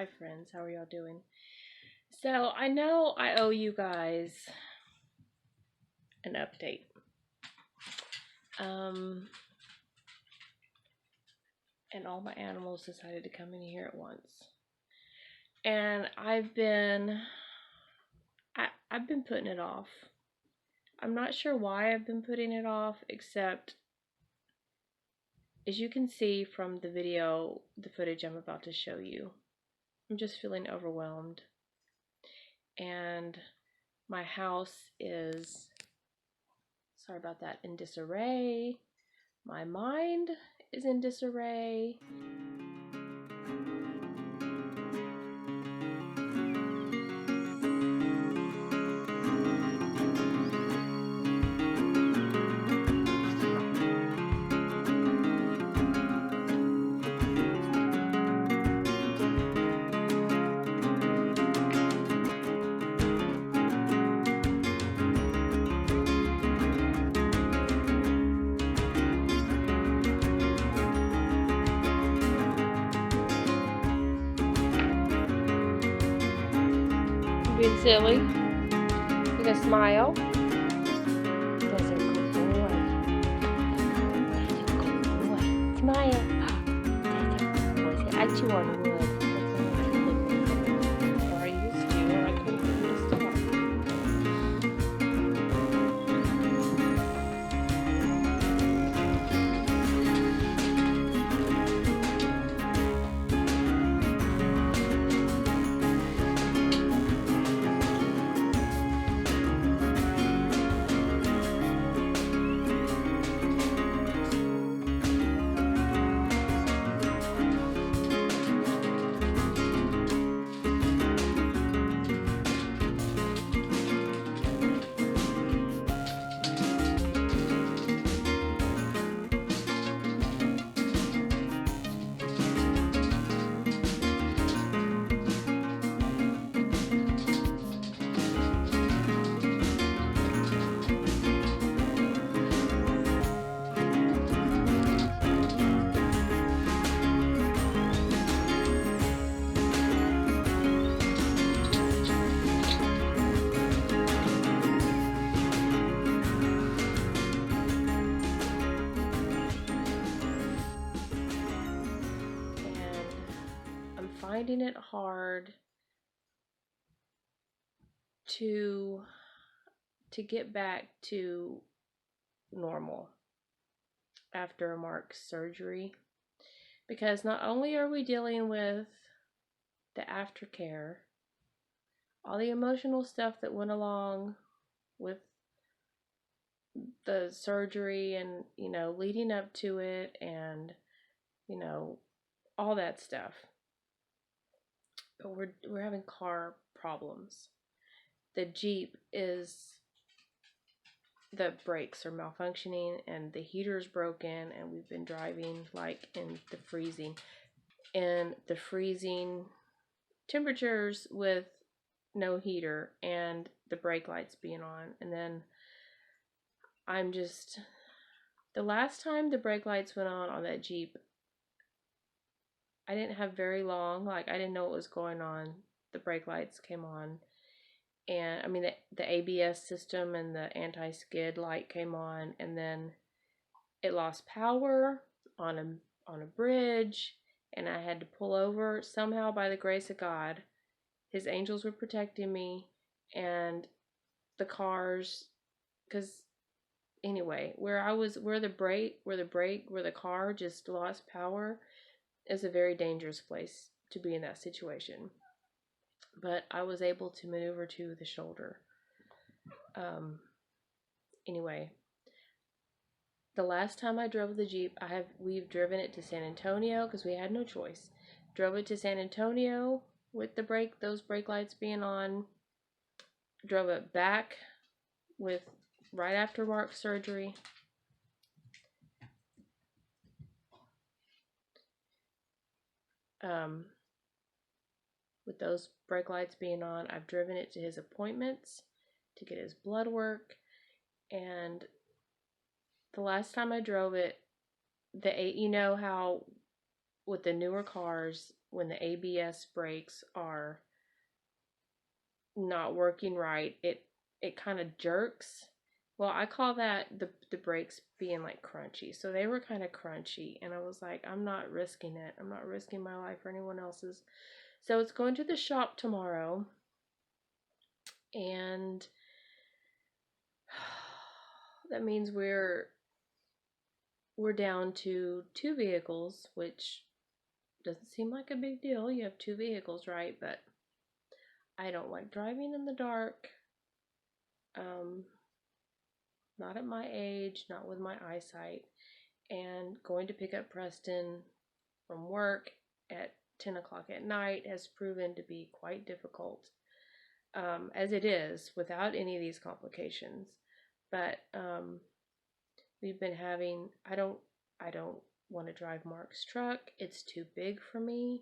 Hi friends, how are y'all doing? So I know I owe you guys an update. And all my animals decided to come in here at once. And I've been putting it off. I'm not sure why I've been putting it off, except as you can see from the video, the footage I'm about to show you, I'm just feeling overwhelmed. And my house is, sorry about that, in disarray. My mind is in disarray. Being silly. You gonna smile? That's a good boy. That's a good boy. Smile. That's a good boy. I chew on wood. Or I used to, or I couldn't get him to stop. Finding it hard to get back to normal after Mark's surgery, because not only are we dealing with the aftercare, all the emotional stuff that went along with the surgery and, leading up to it, and, all that stuff. But we're having car problems. The Jeep the brakes are malfunctioning and the heater's broken, and we've been driving like in the freezing temperatures with no heater and the brake lights being on. And then the last time the brake lights went on that Jeep, I didn't have very long, I didn't know what was going on. The brake lights came on, and I mean the ABS system and the anti-skid light came on, and then it lost power on a bridge, and I had to pull over. Somehow, by the grace of God, his angels were protecting me, and the cars, because anyway, where the car just lost power is a very dangerous place to be in that situation. But I was able to maneuver to the shoulder. Anyway, the last time I drove the Jeep, we've driven it to San Antonio because we had no choice. Drove it to San Antonio with those brake lights being on. Drove it back right after Mark's surgery. With those brake lights being on, I've driven it to his appointments to get his blood work, and the last time I drove it, how with the newer cars, when the ABS brakes are not working right, it kind of jerks. Well, I call that the brakes being like crunchy. So they were kind of crunchy, and I was like, I'm not risking it. I'm not risking my life or anyone else's. So it's going to the shop tomorrow, and that means we're down to 2 vehicles, which doesn't seem like a big deal. You have 2 vehicles, right? But I don't like driving in the dark. Um, Not at my age, not with my eyesight. And going to pick up Preston from work at 10 o'clock at night has proven to be quite difficult, as it is without any of these complications. But we've been having, I don't want to drive Mark's truck. It's too big for me.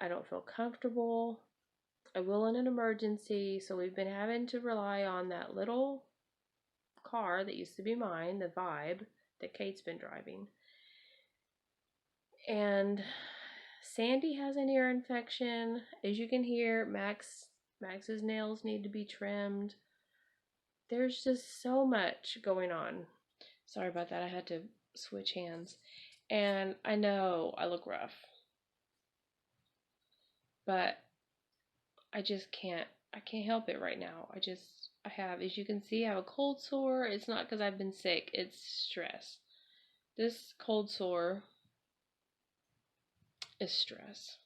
I don't feel comfortable. I will in an emergency. So we've been having to rely on that little car that used to be mine, the Vibe, that Kate's been driving. And Sandy has an ear infection. As you can hear, Max's nails need to be trimmed. There's just so much going on. Sorry about that. I had to switch hands. And I know I look rough, but I just can't help it right now. I have, as you can see, I have a cold sore. It's not because I've been sick, it's stress. This cold sore is stress.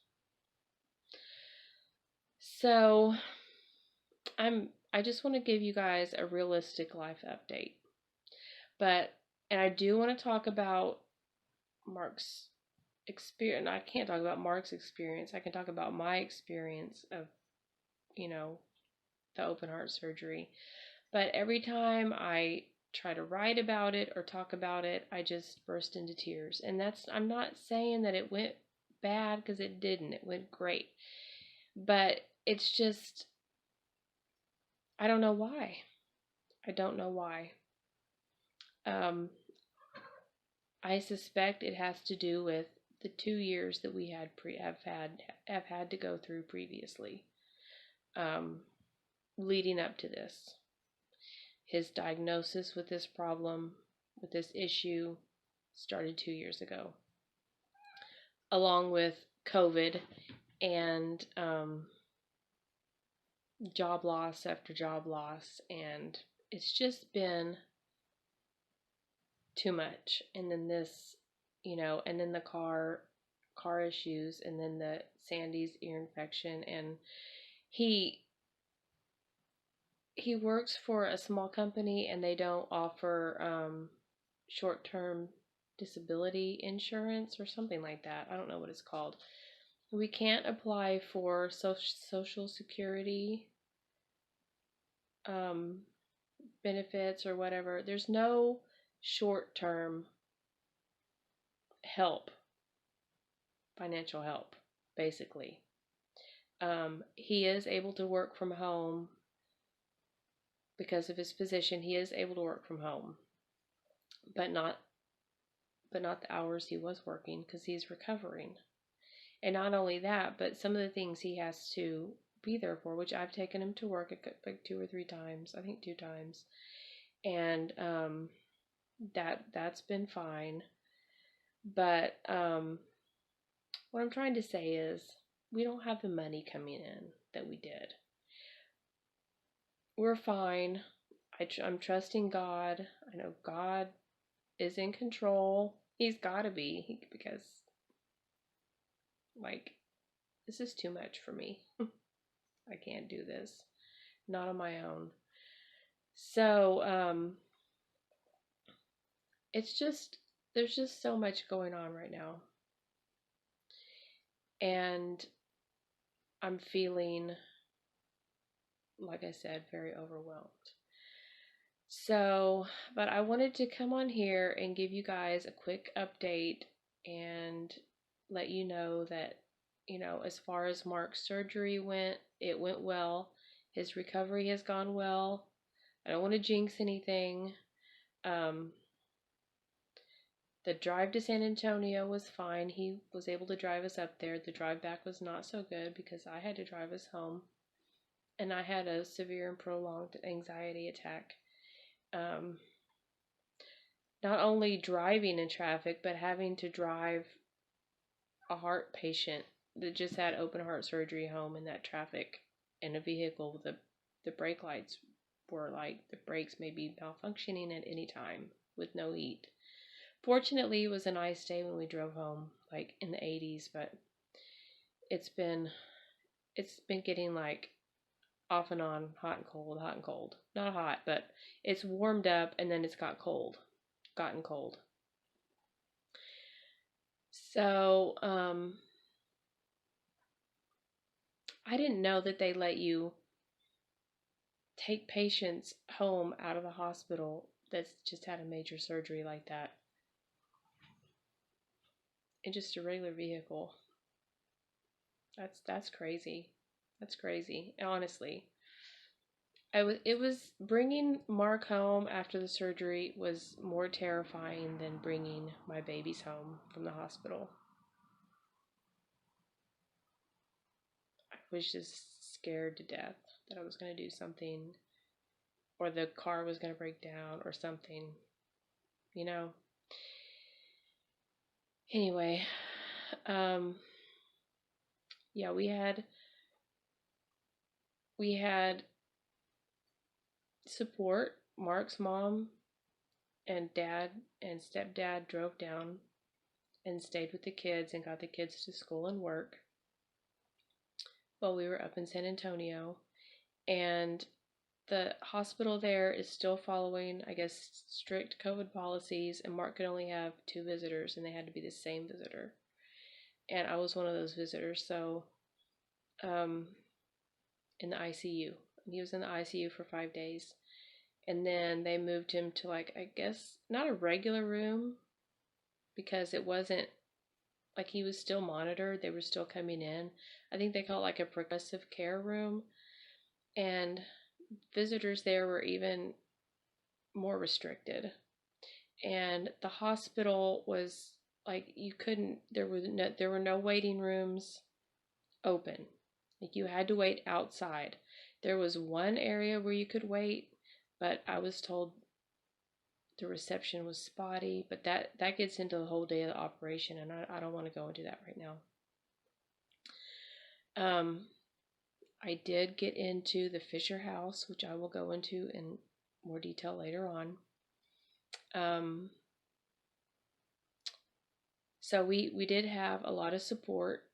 So I just want to give you guys a realistic life update. And I do want to talk about Mark's experience. I can't talk about Mark's experience. I can talk about my experience of, the open heart surgery. But every time I try to write about it or talk about it, I just burst into tears. And I'm not saying that it went bad, because it didn't. It went great. But it's just, I don't know why. I don't know why. I suspect it has to do with the 2 years that we have had to go through previously, leading up to this. His diagnosis with this problem, with this issue, started 2 years ago, along with COVID and job loss after job loss, and it's just been too much. And then this, and then the car issues, and then the Sandy's ear infection, and he works for a small company, and they don't offer short-term disability insurance or something like that. I don't know what it's called. We can't apply for social security benefits or whatever. There's no short-term help, financial help, basically. He is able to work from home because of his position. He is able to work from home, but not the hours he was working, because he's recovering. And not only that, but some of the things he has to be there for, which I've taken him to work like 2 or 3 times, I think 2 times, and that's been fine. But what I'm trying to say is, we don't have the money coming in that we did. We're fine. I'm trusting God. I know God is in control. He's got to be, because, this is too much for me. I can't do this. Not on my own. So, there's just so much going on right now. And I'm feeling, like I said, very overwhelmed. So, but I wanted to come on here and give you guys a quick update and let you know that, as far as Mark's surgery went, it went well. His recovery has gone well. I don't want to jinx anything. The drive to San Antonio was fine. He was able to drive us up there. The drive back was not so good because I had to drive us home. And I had a severe and prolonged anxiety attack. Um, Not only driving in traffic, but having to drive a heart patient that just had open heart surgery home in that traffic in a vehicle with the brake lights were like the brakes may be malfunctioning at any time with no heat. Fortunately, it was a nice day when we drove home, like in the 80s, but it's been getting like off and on, hot and cold, hot and cold. Not hot, but it's warmed up and then it's gotten cold. So, I didn't know that they let you take patients home out of the hospital that's just had a major surgery like that in just a regular vehicle. That's crazy. That's crazy. Honestly, it was bringing Mark home after the surgery was more terrifying than bringing my babies home from the hospital. I was just scared to death that I was going to do something or the car was going to break down or something, you know. Anyway, um yeah, we had support. Mark's mom and dad and stepdad drove down and stayed with the kids and got the kids to school and work while we were up in San Antonio. And the hospital there is still following, I guess, strict COVID policies, and Mark could only have 2 visitors, and they had to be the same visitor. And I was one of those visitors, so in the ICU. And he was in the ICU for 5 days. And then they moved him to, like, I guess, not a regular room, because it wasn't, like, he was still monitored. They were still coming in. I think they call it, like, a progressive care room. And visitors there were even more restricted. And the hospital was, like, you couldn't, there were no waiting rooms open. Like, you had to wait outside. There was one area where you could wait, but I was told the reception was spotty, but that gets into the whole day of the operation, and I don't want to go into that right now. I did get into the Fisher house, which I will go into in more detail later on. So we did have a lot of support.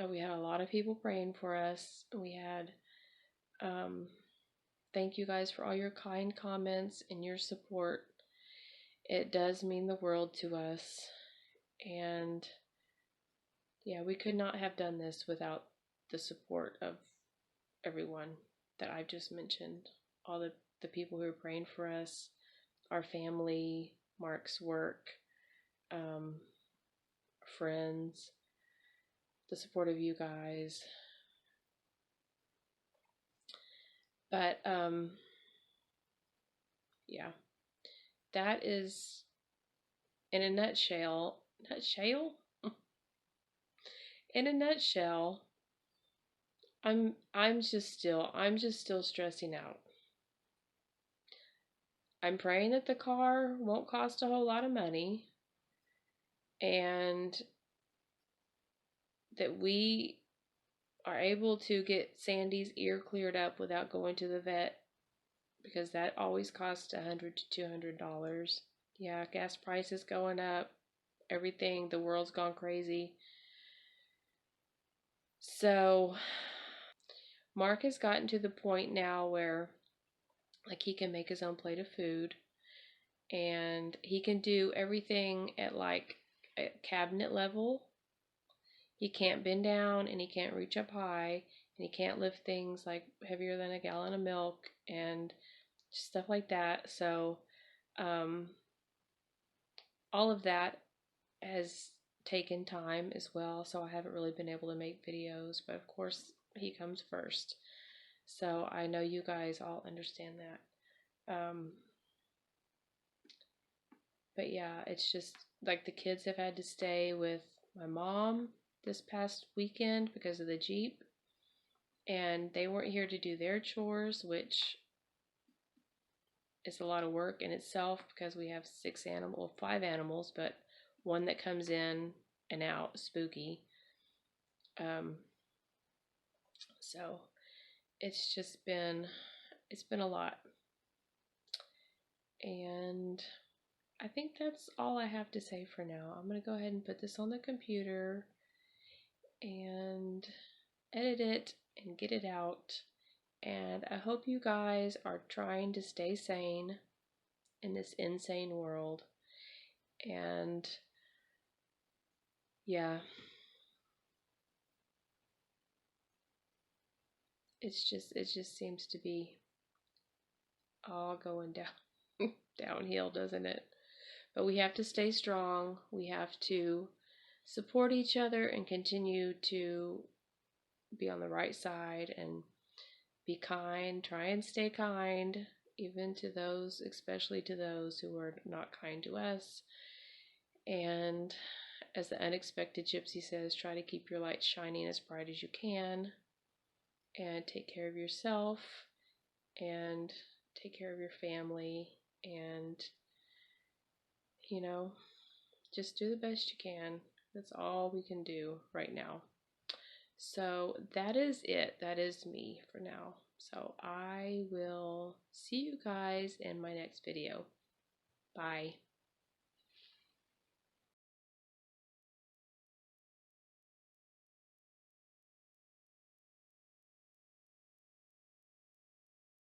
We had a lot of people praying for us. We had, thank you guys for all your kind comments and your support. It does mean the world to us. And yeah, we could not have done this without the support of everyone that I've just mentioned. All the people who are praying for us, our family, Mark's work, friends, the support of you guys. But yeah, that is in a nutshell. In a nutshell, I'm just still stressing out. I'm praying that the car won't cost a whole lot of money and that we are able to get Sandy's ear cleared up without going to the vet, because that always costs $100 to $200. Yeah, gas prices going up, everything, the world's gone crazy. So Mark has gotten to the point now where, like, he can make his own plate of food, and he can do everything at, like, a cabinet level. He can't bend down and he can't reach up high, and he can't lift things like heavier than a gallon of milk and stuff like that. So all of that has taken time as well, so I haven't really been able to make videos, but of course he comes first. So I know you guys all understand that. But yeah, it's just like the kids have had to stay with my mom this past weekend because of the Jeep, and they weren't here to do their chores, which is a lot of work in itself because we have 5 animals, but one that comes in and out, Spooky. Um, so it's been a lot, and I think that's all I have to say for now. I'm gonna go ahead and put this on the computer and edit it and get it out. And I hope you guys are trying to stay sane in this insane world. And yeah, it just seems to be all going down downhill, doesn't it? But we have to stay strong. We have to support each other and continue to be on the right side and be kind. Try and stay kind, even to those, especially to those who are not kind to us. And as the unexpected gypsy says, try to keep your light shining as bright as you can, and take care of yourself, and take care of your family, and you know, just do the best you can. That's all we can do right now. So that is it. That is me for now. So I will see you guys in my next video. Bye.